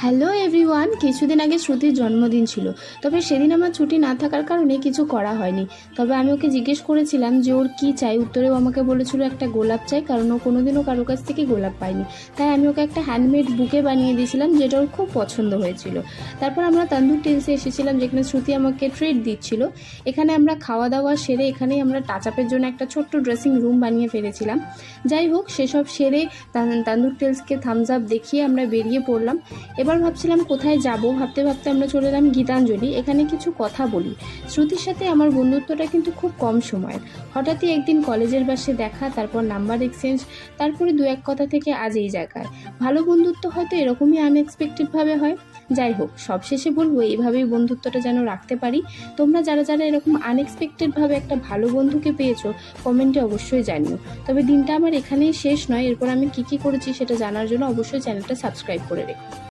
Hello everyone, কিছুদিন আগে শ্রুতির জন্মদিন ছিল। তবে সেদিন আমার ছুটি না থাকার কারণে কিছু করা হয়নি। তবে আমি ওকে জিজ্ঞেস করেছিলাম যে ওর কী চাই। উত্তরেও আমাকে বলেছিল একটা গোলাপ চাই, কারণ ও কোনোদিনও কারো কাছ থেকে গোলাপ পায়নি। তাই আমি ওকে একটা হ্যান্ডমেড বুকে বানিয়ে দিয়েছিলাম, যেটা ওর খুব পছন্দ হয়েছিল। তারপর আমরা তান্দুর টেলসে এসেছিলাম, যেখানে শ্রুতি আমাকে ট্রিট দিচ্ছিল। এখানে আমরা খাওয়া দাওয়া সেরে এখানেই আমরা টাচ আপের জন্য একটা ছোট্ট ড্রেসিং রুম বানিয়ে ফেলেছিলাম। যাই হোক, সেসব সেরে তান্দুর টেলসকে থামস আপ দেখিয়ে আমরা বেরিয়ে পড়লাম। এবার ভাবছিলাম কোথায় যাব, ভাবতে ভাবতে আমরা চলে এলাম গীতাঞ্জলি। এখানে কিছু কথা বলি। শ্রুতির সাথে আমার বন্ধুত্বটা কিন্তু খুব কম সময়ের। হঠাৎই একদিন কলেজের বাসে দেখা, তারপর নাম্বার এক্সচেঞ্জ, তারপরে দু এক কথা থেকে আজ এই জায়গায়। ভালো বন্ধুত্ব হয়তো এরকমই আনএক্সপেক্টেডভাবে হয়। যাই হোক, সবশেষে বলবো এইভাবেই বন্ধুত্বটা যেন রাখতে পারি। তোমরা যারা যারা এরকম আনএক্সপেক্টেডভাবে একটা ভালো বন্ধুকে পেয়েছো, কমেন্টে অবশ্যই জানিও। তবে দিনটা আমার এখানেই শেষ নয়, এরপর আমি কী কী করেছি সেটা জানার জন্য অবশ্যই চ্যানেলটা সাবস্ক্রাইব করে রেখো।